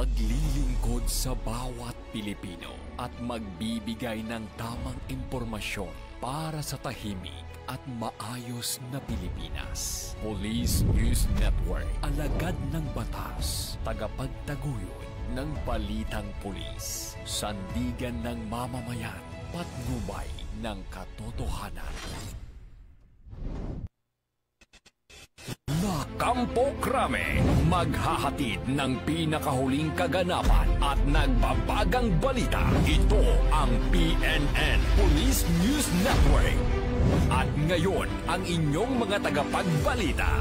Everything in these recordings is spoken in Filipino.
maglilingkod sa bawat Pilipino at magbibigay ng tamang impormasyon para sa tahimik at maayos na Pilipinas. Police News Network, alagad ng batas, tagapagtaguyod ng balitang pulis, sandigan ng mamamayan, patnubay ng katotohanan. Kampo Krame, maghahatid ng pinakahuling kaganapan at nagbabagang balita. Ito ang PNN Police News Network. At ngayon, ang inyong mga tagapagbalita.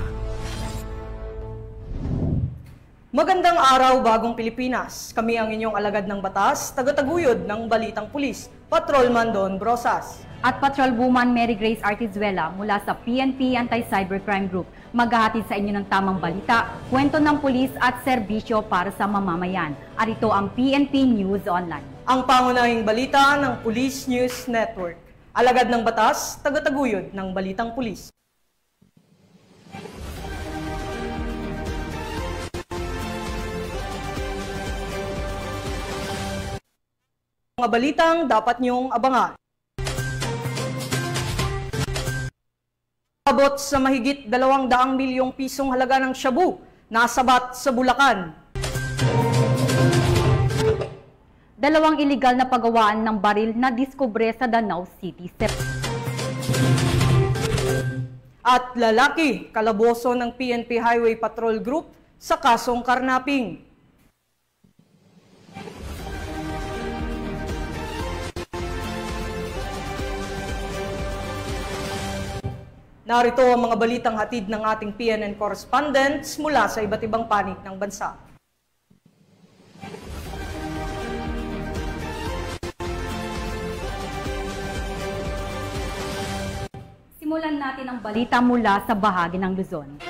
Magandang araw, Bagong Pilipinas. Kami ang inyong alagad ng batas, tagataguyod ng Balitang Pulis, Patrolman Don Brosas. At Patrolwoman Mary Grace Artizuela mula sa PNP Anti-Cybercrime Group. Maghahatid sa inyo ng tamang balita, kwento ng pulis at serbisyo para sa mamamayan. At ito ang PNP News Online. Ang pangunahing balita ng Police News Network. Alagad ng batas, tagataguyod ng Balitang Pulis. Mga balitang dapat niyong abangan. Abot sa mahigit 200 milyong pisong halaga ng shabu, nasabat sa Bulacan. 2 iligal na paggawaan ng baril na diskubre sa Danau City. At lalaki, kalaboso ng PNP Highway Patrol Group sa kasong karnaping. Narito ang mga balitang hatid ng ating PNN correspondents mula sa iba't ibang panig ng bansa. Simulan natin ang balita mula sa bahagi ng Luzon.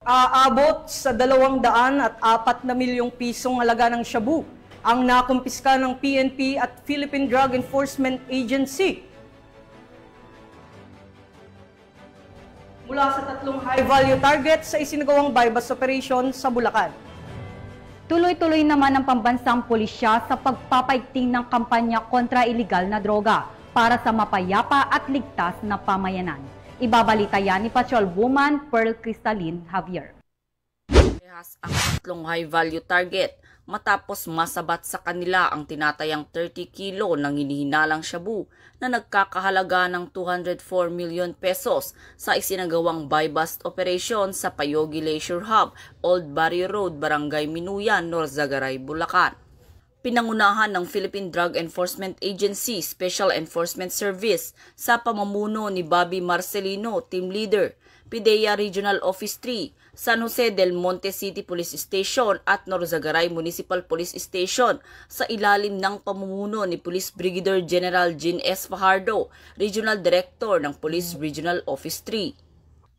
Aabot sa 204 milyong pisong halaga ng shabu ang nakumpiska ng PNP at Philippine Drug Enforcement Agency. Mula sa 3 high-value targets sa isinagawang buy-bust operation sa Bulacan. Tuloy-tuloy naman ang pambansang pulisya sa pagpapaigting ng kampanya kontra iligal na droga para sa mapayapa at ligtas na pamayanan. Ibabalita yan ni Patrolwoman Pearl Cristalin Javier. Ang 3 high-value target matapos masabat sa kanila ang tinatayang 30 kilo ng hinihinalang shabu na nagkakahalaga ng 204 million pesos sa isinagawang buy-bust operation sa Payogi Leisure Hub, Old Barrio Road, Barangay Minuyan, Norzagaray, Bulacan. Pinangunahan ng Philippine Drug Enforcement Agency Special Enforcement Service sa pamumuno ni Bobby Marcelino, Team Leader, PIDEA Regional Office 3, San Jose del Monte City Police Station at Norzagaray Municipal Police Station sa ilalim ng pamumuno ni Police Brigadier General Jean S. Fajardo, Regional Director ng Police Regional Office 3.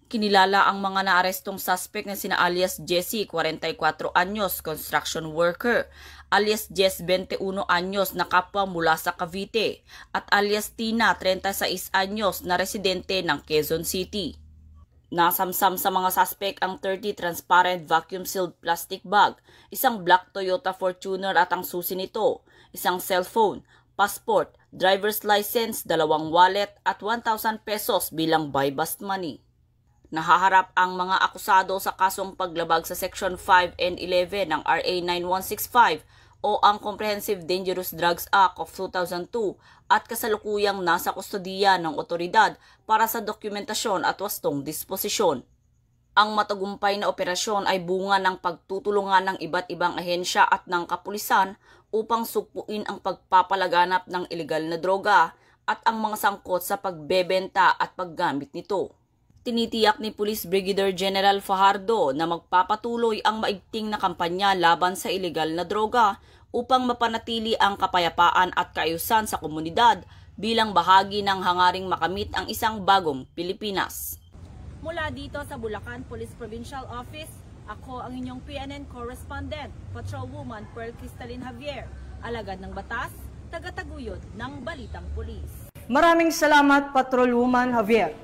Kinilala ang mga naarestong suspect na sina alias Jessie, 44 anyos, construction worker, alias Jess, 21 anyos, na kapwa mula sa Cavite, at alias Tina, 36 anyos, na residente ng Quezon City. Nasamsam sa mga suspect ang 30 transparent vacuum-sealed plastic bag, isang black Toyota Fortuner at ang susi nito, isang cellphone, passport, driver's license, 2 wallet at 1,000 pesos bilang buy-bust money. Nahaharap ang mga akusado sa kasong paglabag sa Section 5 and 11 ng RA 9165 o ang Comprehensive Dangerous Drugs Act of 2002 at kasalukuyang nasa kustodiya ng otoridad para sa dokumentasyon at wastong disposisyon. Ang matagumpay na operasyon ay bunga ng pagtutulungan ng iba't ibang ahensya at ng kapulisan upang sugpuin ang pagpapalaganap ng ilegal na droga at ang mga sangkot sa pagbebenta at paggamit nito. Tinitiyak ni Police Brigadier General Fajardo na magpapatuloy ang maigting na kampanya laban sa ilegal na droga upang mapanatili ang kapayapaan at kaayusan sa komunidad bilang bahagi ng hangaring makamit ang isang bagong Pilipinas. Mula dito sa Bulacan Police Provincial Office, ako ang inyong PNN correspondent, Patrolwoman Pearl Cristalin Javier, alagad ng batas, tagataguyod ng Balitang Pulis. Maraming salamat, Patrolwoman Javier.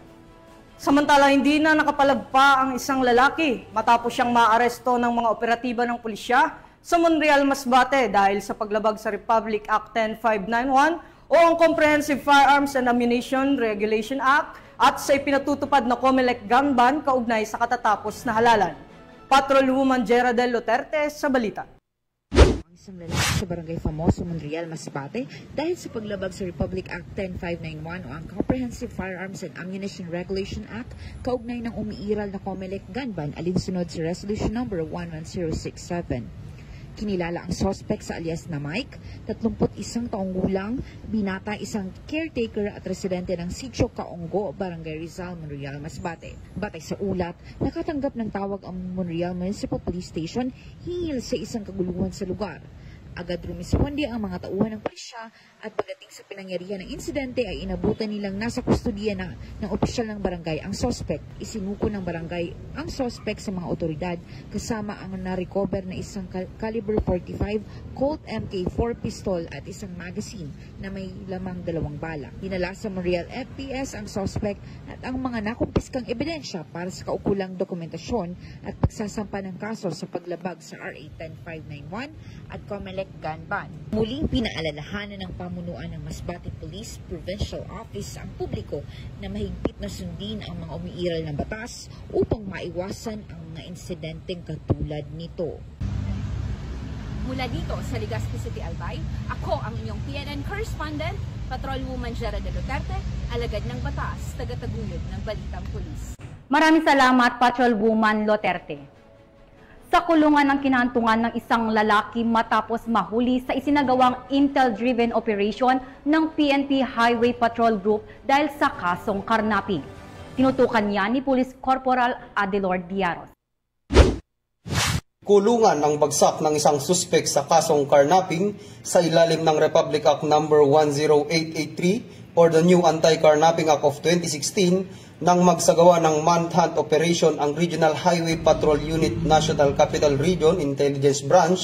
Samantala, hindi na nakapalagpa ang isang lalaki matapos siyang maaresto ng mga operatiba ng pulisya sa Monreal, Masbate dahil sa paglabag sa Republic Act 10591 o ang Comprehensive Firearms and Ammunition Regulation Act at sa ipinatutupad na COMELEC gun ban kaugnay sa katatapos na halalan. Patrolwoman Geraldel Luterte sa balita. Isang lalaki sa Barangay Famoso, Monreal, Masbate dahil sa paglabag sa Republic Act 10591 o ang Comprehensive Firearms and Ammunition Regulation Act kaugnay ng umiiral na COMELEC gun ban alinsunod sa Resolution Number 11067. Kinilala ang suspect sa alias na Mike, 31 taong gulang, binata, isang caretaker at residente ng Sitio Kaonggo, Barangay Rizal, Monreal, Masbate. Batay sa ulat, nakatanggap ng tawag ang Monreal Municipal Police Station hinggil sa isang kaguluhan sa lugar. Agad rumisponde ang mga tauhan ng pulisya at pagdating sa pinangyarihan ng insidente ay inabutan nilang nasa kustodiya na ng opisyal ng barangay ang suspect. Isinuko ng barangay ang suspect sa mga otoridad kasama ang na-recover na isang caliber 45 Colt MK4 pistol at isang magazine na may lamang 2 bala. Dinala sa Monreal FPS ang suspect at ang mga nakumpiskang ebidensya para sa kaukulang dokumentasyon at pagsasampa ng kaso sa paglabag sa RA 10591 at COMELEC gun ban. Muling pinaalalahanan ng pamunuan ng Masbate Police Provincial Office ang publiko na mahigpit na sundin ang mga umiiral ng batas upang maiwasan ang mga insidenteng katulad nito. Mula dito sa Legazpi City, Albay, ako ang inyong PNN correspondent, Patrolwoman Geraldel Luterte, alagad ng batas, tagataguyod ng Balitang Pulis. Maraming salamat, Patrolwoman Luterte. Sa kulungan ng kinantungan ng isang lalaki matapos mahuli sa isinagawang intel-driven operation ng PNP Highway Patrol Group dahil sa kasong karnaping. Tinutukan niya ni Police Corporal Adelord Diaros. Kulungan ang bagsak ng isang suspek sa kasong karnaping sa ilalim ng Republic Act No. 10883 or the New Anti-Carnapping Act of 2016 nang magsagawa ng manhunt operation ang Regional Highway Patrol Unit National Capital Region Intelligence Branch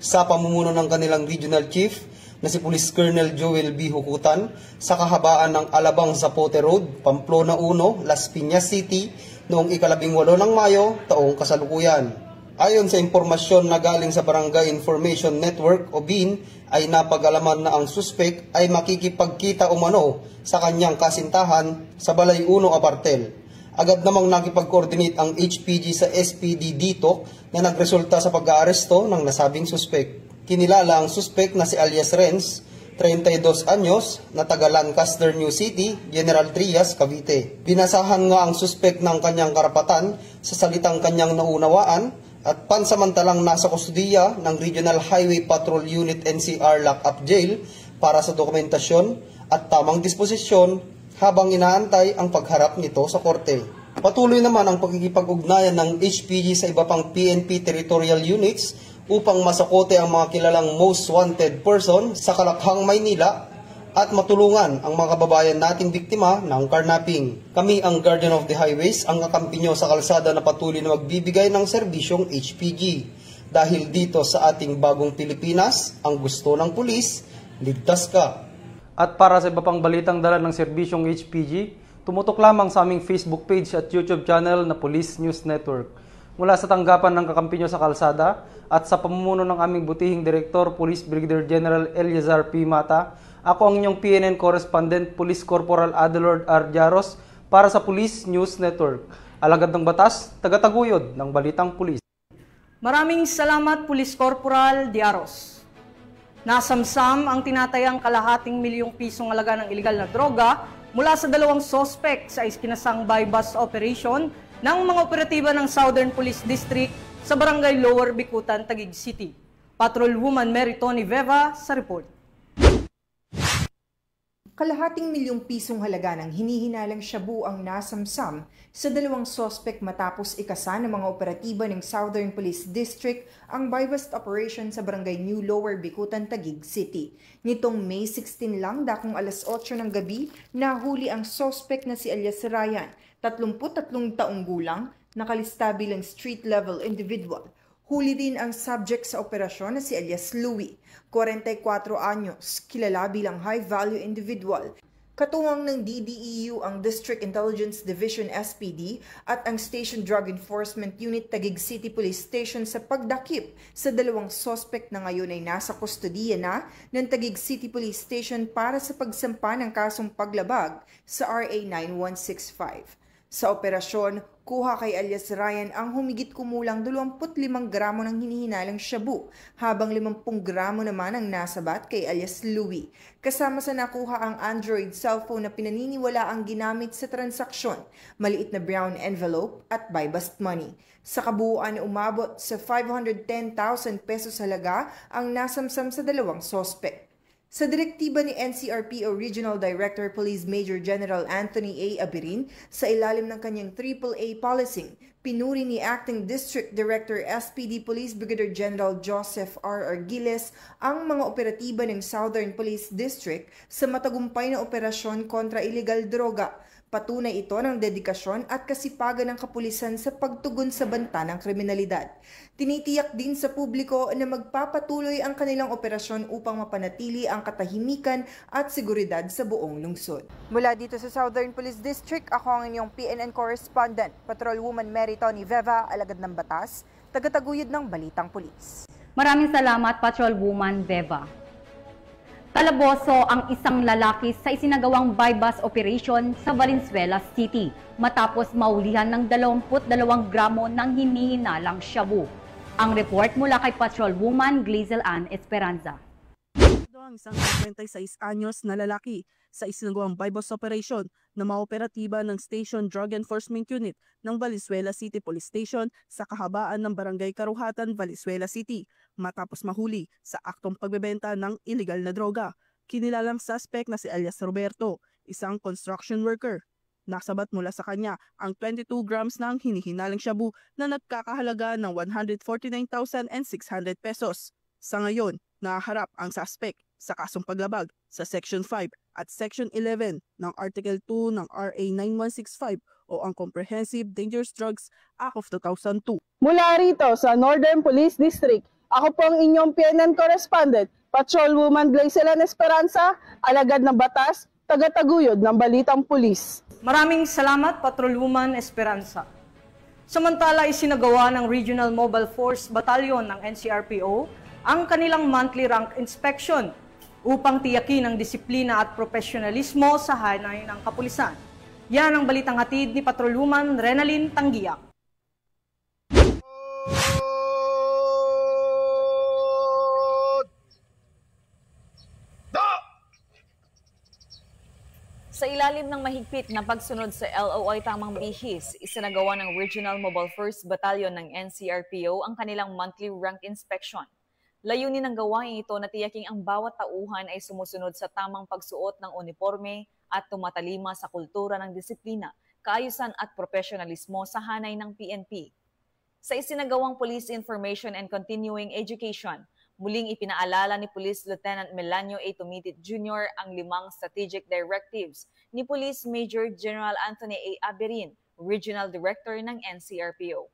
sa pamumuno ng kanilang Regional Chief na si Police Colonel Joel B. Hukutan sa kahabaan ng Alabang Zapote Road, Pamplona 1, Las Piñas City noong 18 ng Mayo taong kasalukuyan. Ayon sa impormasyon na galing sa Barangay Information Network o BIN ay napag-alaman na ang suspek ay makikipagkita umano sa kanyang kasintahan sa Balay 1 Apartel. Agad namang nakipag-coordinate ang HPG sa SPD dito na nagresulta sa pag-aaresto ng nasabing suspek. Kinilala ang suspek na si alias Renz, 32 anyos, na taga Lancaster, New City, General Trias, Cavite. Binasahan nga ang suspek ng kanyang karapatan sa salitang kanyang naunawaan at pansamantalang nasa kustudiya ng Regional Highway Patrol Unit NCR Lock-up Jail para sa dokumentasyon at tamang disposisyon habang inaantay ang pagharap nito sa korte. Patuloy naman ang pagkikipag-ugnayan ng HPG sa iba pang PNP territorial units upang masakote ang mga kilalang most wanted person sa Kalakhang, Maynila at matulungan ang mga kababayan nating biktima ng karnaping. Kami ang Guardian of the Highways, ang kakampi nyo sa kalsada na patuloy na magbibigay ng serbisyong HPG. Dahil dito sa ating bagong Pilipinas, ang gusto ng pulis, ligtas ka. At para sa iba pang balitang dala ng serbisyong HPG, tumutok lamang sa aming Facebook page at YouTube channel na Police News Network. Mula sa tanggapan ng kakampi nyo sa kalsada at sa pamumuno ng aming butihing Direktor, Police Brigadier General Eliazar P. Mata, ako ang inyong PNN correspondent, Police Corporal Adelord R. Diaros para sa Police News Network. Alagad ng batas, tagataguyod ng Balitang Pulis. Maraming salamat, Police Corporal Diaros. Nasamsam ang tinatayang ₱250 milyong halaga ng iligal na droga mula sa 2 sospek sa iskinasang buy-bust operation ng mga operatiba ng Southern Police District sa Barangay Lower Bicutan, Taguig City. Patrolwoman Mary Tony Veva sa report. ₱250 milyong halaga ng hinihinalang shabu ang nasamsam sa 2 sospek matapos ikasa ng mga operatiba ng Southern Police District ang buy-bust operation sa Barangay New Lower Bicutan, Taguig City. Nitong May 16 lang, dakong alas 8 ng gabi, nahuli ang sospek na si alias Ryan, 33 taong gulang, nakalista bilang street-level individual. Huli din ang subject sa operasyon na si alias Louie, 44 anyos, kilala bilang high-value individual. Katuwang ng DDEU ang District Intelligence Division SPD at ang Station Drug Enforcement Unit Taguig City Police Station sa pagdakip sa dalawang sospek na ngayon ay nasa kustodiya na ng Taguig City Police Station para sa pagsampa ng kasong paglabag sa RA 9165. Sa operasyon, kuha kay alias Ryan ang humigit kumulang 25 gramo ng hinihinalang shabu, habang 50 gramo naman ang nasabat kay alias Louie. Kasama sa nakuha ang Android cellphone na pinaniniwala ang ginamit sa transaksyon, maliit na brown envelope at buy bust money. Sa kabuuan, umabot sa 510,000 pesos halaga ang nasamsam sa dalawang sospek. Sa direktiba ni NCRPO Regional Director Police Major General Anthony A. Abirin, sa ilalim ng kanyang AAA policy, pinuri ni Acting District Director SPD Police Brigadier General Joseph R. Argiles ang mga operatiba ng Southern Police District sa matagumpay na operasyon kontra illegal droga. Patunay ito ng dedikasyon at kasipagan ng kapulisan sa pagtugon sa banta ng kriminalidad. Tinitiyak din sa publiko na magpapatuloy ang kanilang operasyon upang mapanatili ang katahimikan at seguridad sa buong lungsod. Mula dito sa Southern Police District, ako ang inyong PNN Correspondent, Patrolwoman Mary Tony Veva, alagad ng batas, tagataguyod ng Balitang Pulis. Maraming salamat, Patrolwoman Veva. Kalaboso ang isang lalaki sa isinagawang buy-bust operation sa Valenzuela City matapos maulihan ng 22 gramo ng hinihinalang shabu. Ang report mula kay Patrolwoman Glazel Ann Esperanza. Ang isang 26 anyos na lalaki sa isinagawang buy-bust operation na maoperatiba ng Station Drug Enforcement Unit ng Valenzuela City Police Station sa kahabaan ng Barangay Karuhatan, Valenzuela City matapos mahuli sa aktong pagbebenta ng illegal na droga. Kinilalang suspect na si alias Roberto, isang construction worker. Nasabat mula sa kanya ang 22 grams ng hinihinalang shabu na nagkakahalaga ng 149,600 pesos. Sa ngayon, naharap ang suspect sa kasong paglabag sa Section 5 at Section 11 ng Article 2 ng RA 9165 o ang Comprehensive Dangerous Drugs Act of 2002. Mula rito sa Northern Police District, ako po ang inyong PNN Correspondent, Patrolwoman Glazel Ann Esperanza, alagad ng batas, tagataguyod ng Balitang Pulis. Maraming salamat, Patrolwoman Esperanza. Samantala, isinagawa ng Regional Mobile Force Battalion ng NCRPO ang kanilang monthly rank inspection upang tiyakin ang disiplina at profesionalismo sa hanay ng kapulisan. Yan ang balitang hatid ni Patrolwoman Renalyn Tanggiak. Sa ilalim ng mahigpit na pagsunod sa LOI Tamang Bihis, isinagawa ng Regional Mobile Force Battalion ng NCRPO ang kanilang monthly rank inspection. Layunin ng gawain ito na tiyaking ang bawat tauhan ay sumusunod sa tamang pagsuot ng uniforme at tumatalima sa kultura ng disiplina, kaayusan at profesionalismo sa hanay ng PNP. Sa isinagawang Police Information and Continuing Education, muling ipinaalala ni Police Lieutenant Melanio A. Tumitit Jr. ang 5 strategic directives ni Police Major General Anthony A. Abirin, Regional Director ng NCRPO.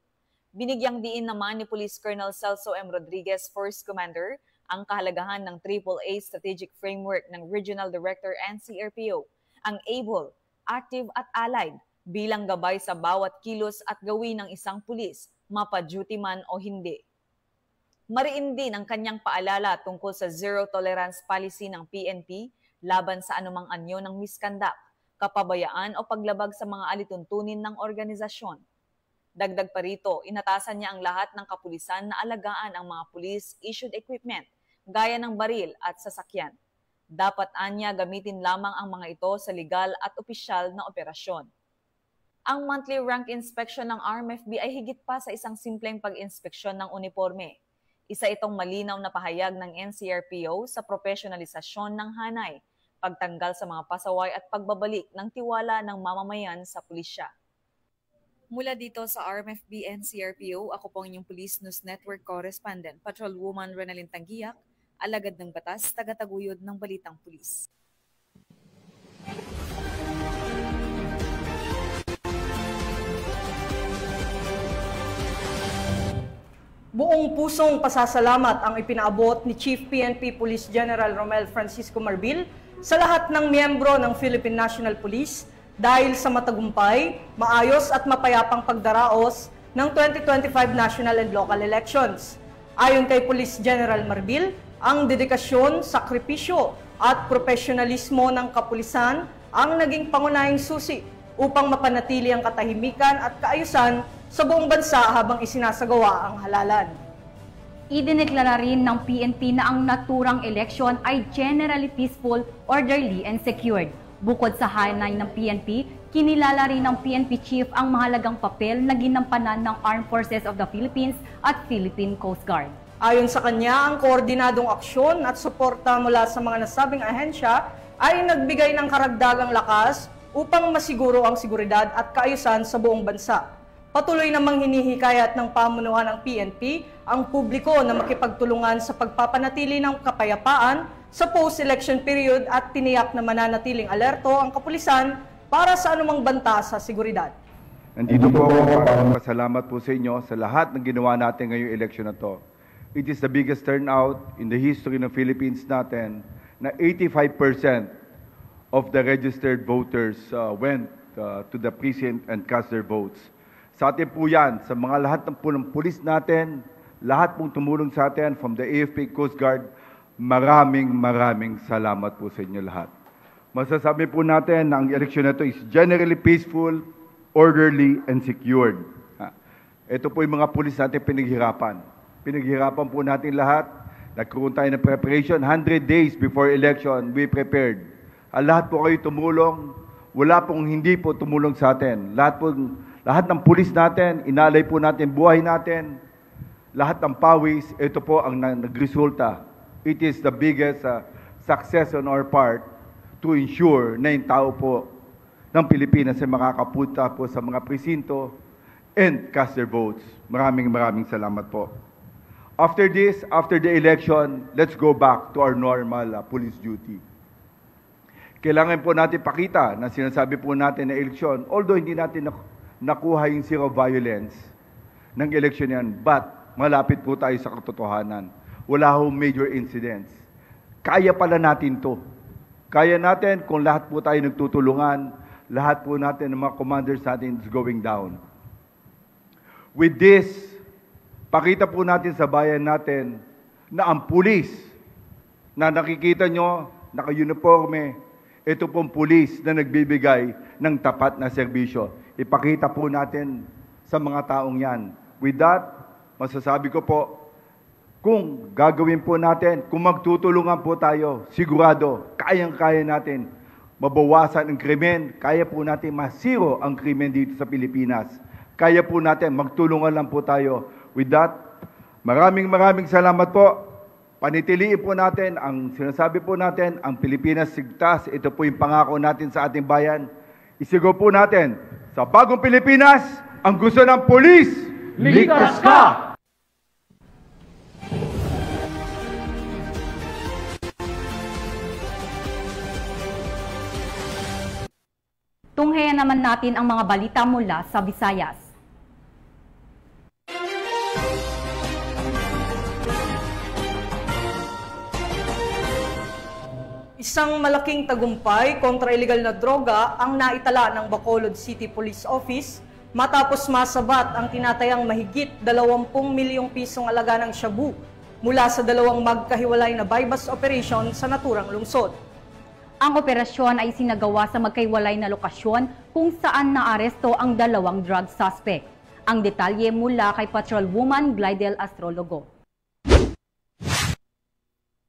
Binigyang diin naman ni Police Colonel Celso M. Rodriguez, Force Commander, ang kahalagahan ng AAA Strategic Framework ng Regional Director NCRPO, ang ABLE, Active at Allied, bilang gabay sa bawat kilos at gawin ng isang pulis, mapa-duty man o hindi. Mariin din ang kanyang paalala tungkol sa zero tolerance policy ng PNP laban sa anumang anyo ng misconduct, kapabayaan o paglabag sa mga alituntunin ng organisasyon. Dagdag pa rito, inatasan niya ang lahat ng kapulisan na alagaan ang mga police-issued equipment, gaya ng baril at sasakyan. Dapat anya gamitin lamang ang mga ito sa legal at opisyal na operasyon. Ang monthly rank inspection ng RMFB ay higit pa sa isang simpleng pag-inspeksyon ng uniforme. Isa itong malinaw na pahayag ng NCRPO sa profesionalisasyon ng hanay, pagtanggal sa mga pasaway at pagbabalik ng tiwala ng mamamayan sa pulisya. Mula dito sa RMFB NCRPO, ako po ang inyong Police News Network Correspondent, Patrolwoman Renalyn Tanggiak, alagad ng batas, tagataguyod ng Balitang Pulis. Buong pusong pasasalamat ang ipinaabot ni Chief PNP Police General Romel Francisco Marbil sa lahat ng miyembro ng Philippine National Police dahil sa matagumpay, maayos at mapayapang pagdaraos ng 2025 national and local elections. Ayon kay Police General Marbil, ang dedikasyon, sakripisyo at profesionalismo ng kapulisan ang naging pangunahing susi upang mapanatili ang katahimikan at kaayusan sa buong bansa habang isinasagawa ang halalan. Idineklara rin ng PNP na ang naturang eleksyon ay generally peaceful, orderly and secured. Bukod sa hanay ng PNP, kinilala rin ng PNP Chief ang mahalagang papel na ginampanan ng Armed Forces of the Philippines at Philippine Coast Guard. Ayon sa kanya, ang koordinadong aksyon at suporta mula sa mga nasabing ahensya ay nagbigay ng karagdagang lakas upang masiguro ang seguridad at kaayusan sa buong bansa. Patuloy namang hinihikayat ng pamunuan ng PNP ang publiko na makipagtulungan sa pagpapanatili ng kapayapaan sa post-election period at tiniyak na mananatiling alerto ang kapulisan para sa anumang banta sa seguridad. Nandito po ako para magpasalamat po sa inyo sa lahat ng ginawa natin ngayong eleksyon na to. It is the biggest turnout in the history ng Philippines natin na 85% of the registered voters went to the precinct and cast their votes. Sa atin po yan, sa mga lahat ng pulis natin, lahat pong tumulong sa atin from the AFP Coast Guard, maraming salamat po sa inyo lahat. Masasabi po natin na ang eleksyon na ito is generally peaceful, orderly, and secured. Ito po yung mga pulis natin pinaghirapan. Pinaghirapan po natin lahat. Nagkaroon tayo ng preparation. 100 days before election, we prepared. Lahat po kayo tumulong. Wala pong hindi po tumulong sa atin. Lahat ng pulis natin, inalay po natin buhay natin. Lahat ng pawis, ito po ang nagresulta. It is the biggest success on our part to ensure na yung tao po ng Pilipinas ay makakapunta po sa mga presinto and cast their votes. Maraming salamat po. After this, after the election, let's go back to our normal police duty. Kailangan po natin pakita na sinasabi po natin na eleksyon, although hindi natin nakuha yung zero violence ng eleksyon yan, but malapit po tayo sa katotohanan. Wala ho major incidents. Kaya pala natin to. Kaya natin kung lahat po tayo nagtutulungan, lahat po natin ng mga commanders natin is going down. With this, pakita po natin sa bayan natin na ang pulis na nakikita nyo, naka-uniforme, ito pong pulis na nagbibigay ng tapat na serbisyo. Ipakita po natin sa mga taong yan. With that, masasabi ko po, kung gagawin po natin, kung magtutulungan po tayo, sigurado, kayang-kaya natin mabawasan ang krimen, kaya po natin masiro ang krimen dito sa Pilipinas. Kaya po natin, magtulungan lang po tayo. With that, maraming salamat po. Panitiliin po natin, ang sinasabi po natin, ang Pilipinas sigtas, ito po yung pangako natin sa ating bayan. Isigaw po natin, sa bagong Pilipinas, ang gusto ng pulis, ligtas ka! Tunghayan naman natin ang mga balita mula sa Visayas. Isang malaking tagumpay kontra illegal na droga ang naitala ng Bacolod City Police Office matapos masabat ang tinatayang mahigit 20 milyong pisong alaga ng shabu mula sa dalawang magkahiwalay na buy-bust operation sa naturang lungsod. Ang operasyon ay sinagawa sa magkahiwalay na lokasyon kung saan naaresto ang dalawang drug suspect. Ang detalye mula kay Patrolwoman Glidel Astrologo.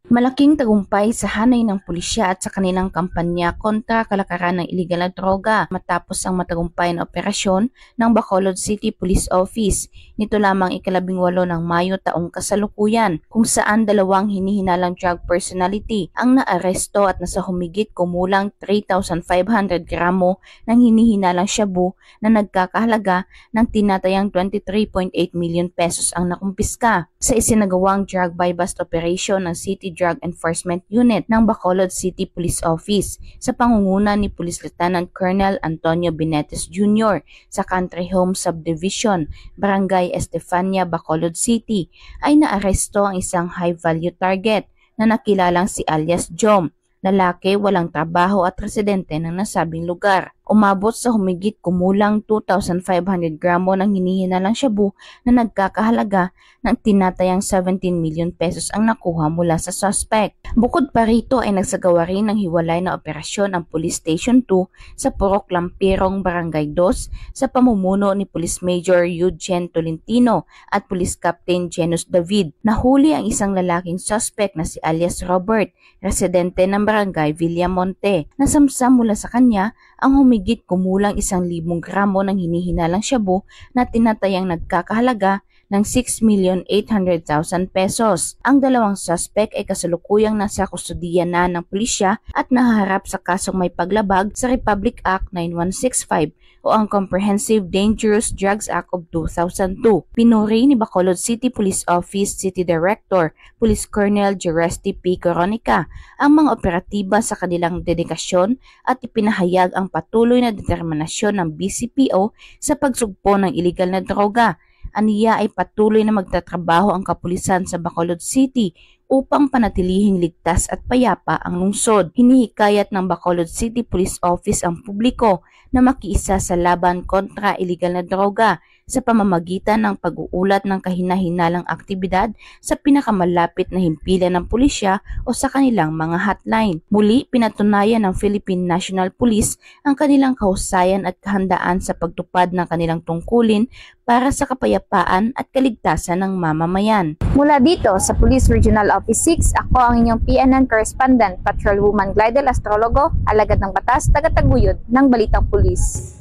Malaking tagumpay sa hanay ng pulisya at sa kanilang kampanya kontra kalakaran ng iligal na droga matapos ang matagumpay na operasyon ng Bacolod City Police Office. Nito lamang 18 ng Mayo taong kasalukuyan kung saan dalawang hinihinalang drug personality ang naaresto at nasa humigit kumulang 3,500 gramo ng hinihinalang shabu na nagkakahalaga ng tinatayang 23.8 million pesos ang nakumpiska sa isinagawang drug buy-bust operation ng City Drug Enforcement Unit ng Bacolod City Police Office sa pangunguna ni Police Lieutenant Colonel Antonio Benetes Jr. sa Country Home Subdivision, Barangay Estefania, Bacolod City, ay naaresto ang isang high-value target na nakilalang si alias Jom lalaki, walang trabaho at residente ng nasabing lugar. Umabot sa humigit kumulang 2,500 gramo ng hinihinalang shabu na nagkakahalaga ng tinatayang 17 million pesos ang nakuha mula sa suspect. Bukod pa rito ay nagsagawa rin ng hiwalay na operasyon ang Police Station 2 sa Purok Lampirong, Barangay 2 sa pamumuno ni Police Major Eugene Tolentino at Police Captain Genus David. Nahuli ang isang lalaking suspect na si alias Robert, residente ng Barangay Villamonte. Nasamsam mula sa kanya ang humigit kumulang 1,000 gramo ng hinihinalang shabu na tinatayang nagkakahalaga ng 6,800,000 pesos. Ang dalawang suspect ay kasalukuyang nasa kustudiya na ng pulisya at nahaharap sa kasong may paglabag sa Republic Act 9165 o ang Comprehensive Dangerous Drugs Act of 2002. Pinuri ni Bacolod City Police Office City Director Police Colonel Jeresti P. Coronica ang mga operatiba sa kanilang dedikasyon at ipinahayag ang patuloy na determinasyon ng BCPO sa pagsugpo ng iligal na droga. Aniya ay patuloy na magtatrabaho ang kapulisan sa Bacolod City upang panatilihing ligtas at payapa ang lungsod. Hinihikayat ng Bacolod City Police Office ang publiko na makiisa sa laban kontra iligal na droga sa pamamagitan ng pag-uulat ng kahina-hinalang aktibidad sa pinakamalapit na himpilan ng pulisya o sa kanilang mga hotline. Muli, pinatunayan ng Philippine National Police ang kanilang kahusayan at kahandaan sa pagtupad ng kanilang tungkulin para sa kapayapaan at kaligtasan ng mamamayan. Mula dito sa Police Regional Office 6, ako ang inyong PNN Correspondent, Patrolwoman Glidel Astrologo, alagad ng batas, tagataguyod ng Balitang Pulis.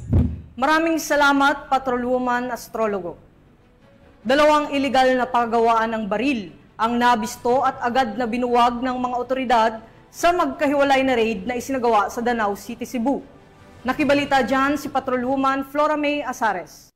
Maraming salamat, Patrolwoman Astrologo. Dalawang iligal na paggawaan ng baril ang nabisto at agad na binuwag ng mga otoridad sa magkahiwalay na raid na isinagawa sa Danau City, Cebu. Nakibalita dyan si Patrolwoman Flora May Asares.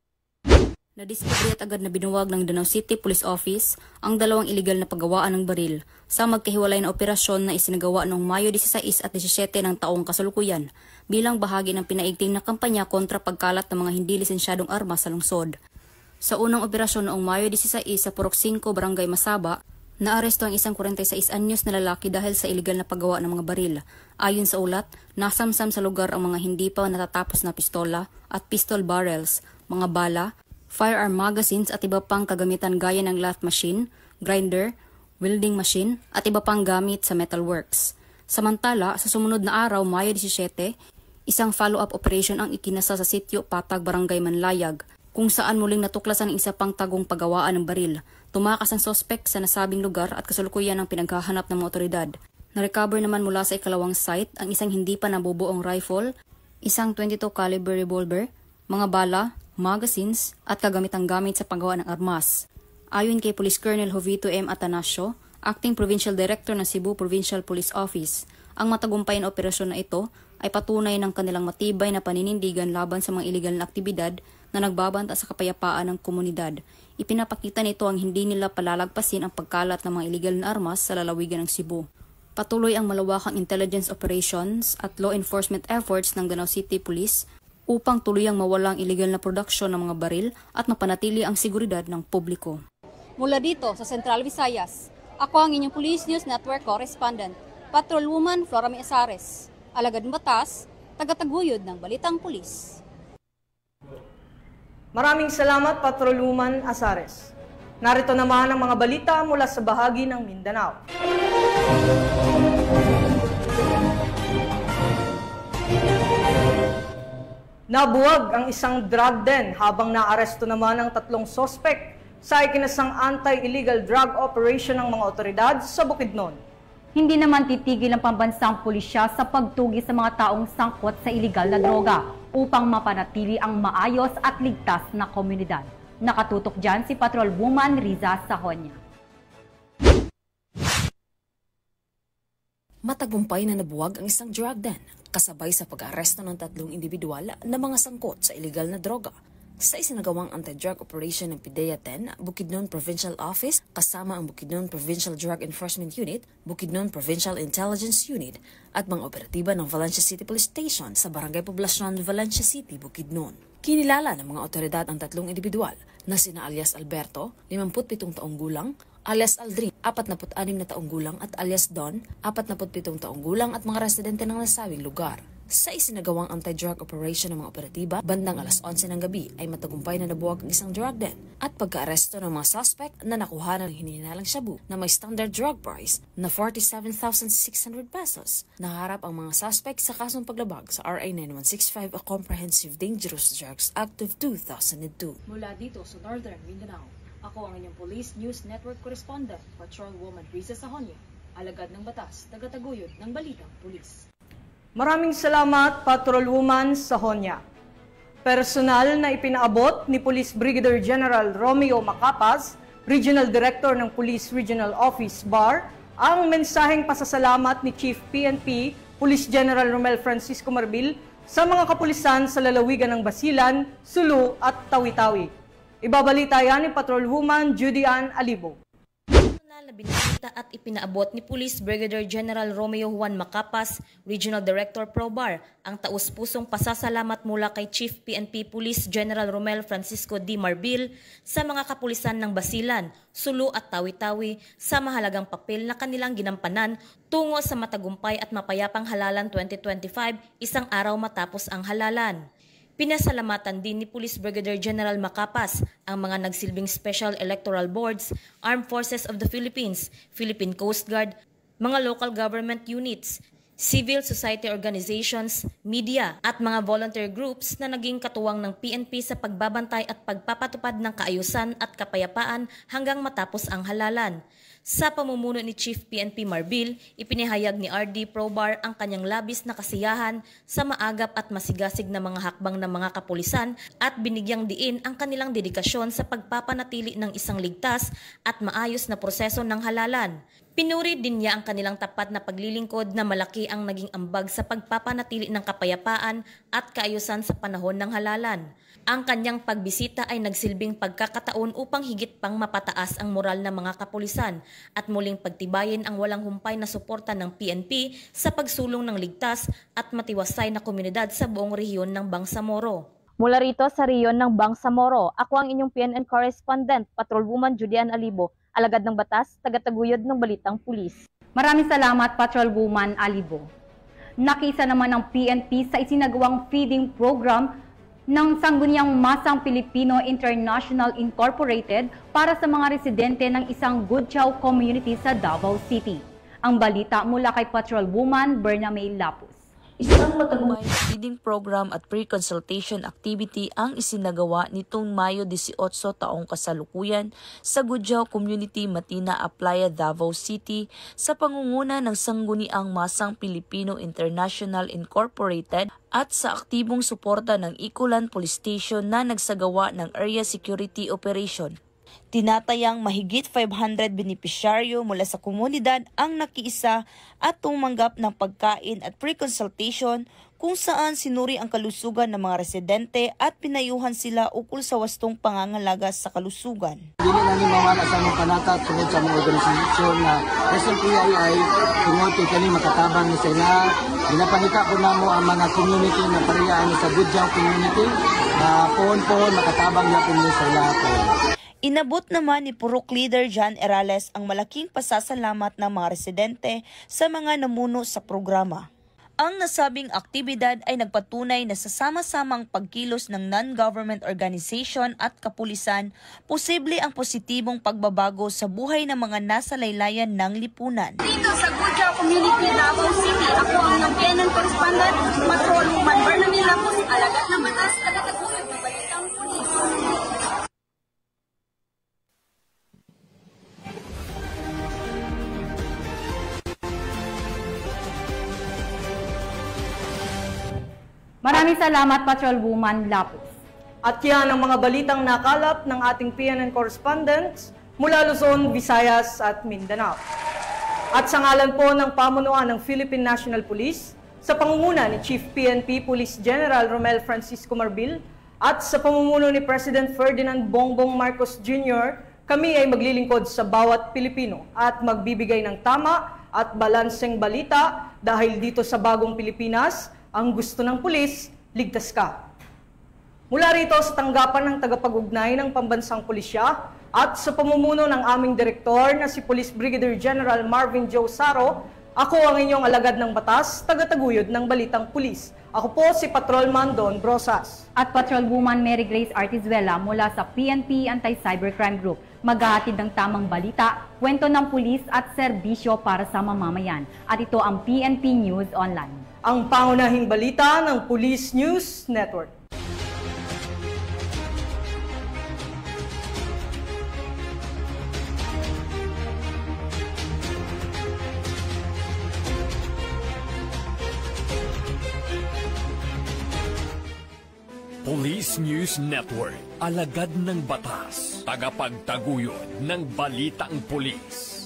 Nadiskubre at agad na binuwag ng Danau City Police Office ang dalawang iligal na paggawaan ng baril sa magkahiwalay na operasyon na isinagawa noong Mayo 16 at 17 ng taong kasalukuyan bilang bahagi ng pinaigting na kampanya kontra pagkalat ng mga hindi lisensyadong armas sa lungsod. Sa unang operasyon noong Mayo 16 sa Purok 5, Barangay Masaba, naaresto ang isang 46 anyos na lalaki dahil sa iligal na paggawa ng mga baril. Ayon sa ulat, nasamsam sa lugar ang mga hindi pa natatapos na pistola at pistol barrels, mga bala, firearm magazines at iba pang kagamitan gaya ng lath machine, grinder, welding machine at iba pang gamit sa metalworks. Samantala, sa sumunod na araw, Mayo 17, isang follow-up operation ang ikinasa sa sitio Patag, Barangay Manlayag, kung saan muling natuklasan ang isa pang tagong paggawaan ng baril. Tumakas ang sospek sa nasabing lugar at kasalukuyan ang pinaghahanap ng mga otoridad. Na-recover naman mula sa ikalawang site ang isang hindi pa nabubuong rifle, isang .22 caliber revolver, mga bala, magazines at kagamitang gamit sa paggawa ng armas. Ayon kay Police Colonel Jovito M. Atanasio, Acting Provincial Director ng Cebu Provincial Police Office, ang matagumpay na operasyon na ito ay patunay ng kanilang matibay na paninindigan laban sa mga iligal na aktibidad na nagbabanta sa kapayapaan ng komunidad. Ipinapakita nito ang hindi nila palalagpasin ang pagkalat ng mga iligal na armas sa lalawigan ng Cebu. Patuloy ang malawakang intelligence operations at law enforcement efforts ng Danau City Police upang tuluyang mawalang iligal na produksyon ng mga baril at mapanatili ang seguridad ng publiko. Mula dito sa Central Visayas, ako ang inyong Police News Network Correspondent, Patrolwoman Flora May Asares, alagad ng batas, tagataguyod ng Balitang Pulis. Maraming salamat, Patrolwoman Asares. Narito naman ang mga balita mula sa bahagi ng Mindanao. Nabuwag ang isang drug den habang naaresto naman ang 3 sospek sa ikinasang anti-illegal drug operation ng mga otoridad sa Bukidnon. Hindi naman titigil ang pambansang pulisya sa pagtugi sa mga taong sangkot sa iligal na droga upang mapanatili ang maayos at ligtas na komunidad. Nakatutok dyan si Patrolwoman Riza Sahonya. Matagumpay na nabuwag ang isang drug den kasabay sa pag-aresto ng 3 individual na mga sangkot sa iligal na droga sa isinagawang anti-drug operation ng PIDEA 10, Bukidnon Provincial Office kasama ang Bukidnon Provincial Drug Enforcement Unit, Bukidnon Provincial Intelligence Unit at mga operatiba ng Valencia City Police Station sa Barangay Poblacion, Valencia City, Bukidnon. Kinilala ng mga otoridad ang tatlong individual na sina alias Alberto, 57 taong gulang, alias Aldrin, 46 na taong gulang at alias Don, 47 taong gulang at mga residente ng nasabing lugar. Sa isinagawang anti-drug operation ng mga operatiba, bandang alas 11 ng gabi ay matagumpay na nabuwag ang isang drug den at pagka-aresto ng mga suspect na nakuha ng hinihinalang shabu na may standard drug price na 47,600 pesos. Naharap ang mga suspect sa kasong paglabag sa RA 9165 o Comprehensive Dangerous Drugs Act of 2002. Mula dito sa Northern Mindanao, ako ang inyong Police News Network Correspondent, Patrolwoman Riza Sahonia, alagad ng batas, tagataguyod ng Balitang Pulis. Maraming salamat, Patrolwoman Sahonia. Personal na ipinaabot ni Police Brigadier General Romeo Macapas, Regional Director ng Police Regional Office BAR, ang mensaheng pasasalamat ni Chief PNP Police General Romel Francisco Marbil sa mga kapulisan sa lalawigan ng Basilan, Sulu at Tawi-Tawi. Ibabalita yan ni Patrolwoman Judy Ann Alibo. Na binalita at ipinaabot ni Police Brigadier General Romeo Juan Macapas, Regional Director ProBAR, ang taus-pusong pasasalamat mula kay Chief PNP Police General Romel Francisco D. Marbil sa mga kapulisan ng Basilan, Sulu at Tawi-Tawi sa mahalagang papel na kanilang ginampanan tungo sa matagumpay at mapayapang halalan 2025, isang araw matapos ang halalan. Pinasalamatan din ni Police Brigadier General Macapas ang mga nagsilbing Special Electoral Boards, Armed Forces of the Philippines, Philippine Coast Guard, mga local government units, civil society organizations, media at mga volunteer groups na naging katuwang ng PNP sa pagbabantay at pagpapatupad ng kaayusan at kapayapaan hanggang matapos ang halalan. Sa pamumuno ni Chief PNP Marbil, ipinahayag ni RD ProBAR ang kanyang labis na kasiyahan sa maagap at masigasig na mga hakbang ng mga kapulisan at binigyang diin ang kanilang dedikasyon sa pagpapanatili ng isang ligtas at maayos na proseso ng halalan. Pinuri din niya ang kanilang tapat na paglilingkod na malaki ang naging ambag sa pagpapanatili ng kapayapaan at kaayusan sa panahon ng halalan. Ang kanyang pagbisita ay nagsilbing pagkakataon upang higit pang mapataas ang moral ng mga kapulisan at muling pagtibayin ang walang humpay na suporta ng PNP sa pagsulong ng ligtas at matiwasay na komunidad sa buong rehiyon ng Bangsamoro. Mula rito sa rehiyon ng Bangsamoro, ako ang inyong PNN Correspondent, Patrolwoman Judy Ann Alibo, alagad ng batas, tagataguyod ng Balitang Pulis. Maraming salamat, Patrolwoman Alibo. Nakisa naman ng PNP sa isinagawang feeding program ng Sangguniang Masang Pilipino International Incorporated para sa mga residente ng isang Gudyaw community sa Davao City. Ang balita mula kay Patrolwoman Berna May Lapus. Isang matagumpay feeding program at pre-consultation activity ang isinagawa nitong Mayo 18 taong kasalukuyan sa Gudyaw Community, Matina, Aplaya, Davao City sa pangunguna ng Sangguniang Masang Pilipino International Incorporated at sa aktibong suporta ng Ikulan Police Station na nagsagawa ng Area Security Operation. Tinatayang mahigit 500 benepisyaryo mula sa komunidad ang nakiisa at tumanggap ng pagkain at pre-consultation kung saan sinuri ang kalusugan ng mga residente at pinayuhan sila ukol sa wastong pangangalaga sa kalusugan. Dili namin mawala sa mga panakat tungod sa mga organisasyon na SLPII tungod kani makatabang ni sila. Ginapangita ko na mo ang mga community na pariyaan sa Gudyaw community na pohon-pohon makatabang na po ni sila po. Inabot naman ni Purok Leader John Erales ang malaking pasasalamat ng mga residente sa mga namuno sa programa. Ang nasabing aktibidad ay nagpatunay na sa sama-samang pagkilos ng non-government organization at kapulisan, posible ang positibong pagbabago sa buhay ng mga nasa laylayan ng lipunan. Dito sa Gudyaw Community, Davao City, ako ang inyong PNN Correspondent, Patrolwoman Berna May Lapus, alagad ng batas, tagataguyod ng Balitang Pulis. Maraming salamat, Patrolwoman Lapus. At yan ang mga balitang nakalap ng ating PNN correspondents mula Luzon, Visayas at Mindanao. At sa ngalan po ng pamunuan ng Philippine National Police, sa pangunguna ni Chief PNP Police General Romel Francisco Marbil at sa pamumuno ni President Ferdinand Bongbong Marcos Jr., kami ay maglilingkod sa bawat Pilipino at magbibigay ng tama at balanseng balita dahil dito sa bagong Pilipinas, ang gusto ng pulis, ligtas ka. Mula rito sa tanggapan ng tagapag-ugnay ng Pambansang Pulisya at sa pamumuno ng aming direktor na si Police Brigadier General Marvin Joe Saro, ako ang inyong alagad ng batas, tagataguyod ng Balitang Pulis. Ako po si Patrolman Don Brosas. At Patrolwoman Mary Grace Artizuela mula sa PNP Anti-Cybercrime Group. Maghahatid ng tamang balita, kwento ng pulis at serbisyo para sa mamamayan. At ito ang PNP News Online. Ang pangunahing balita ng Police News Network. Police News Network, alagad ng batas, tagapagtaguyod ng balitang pulis.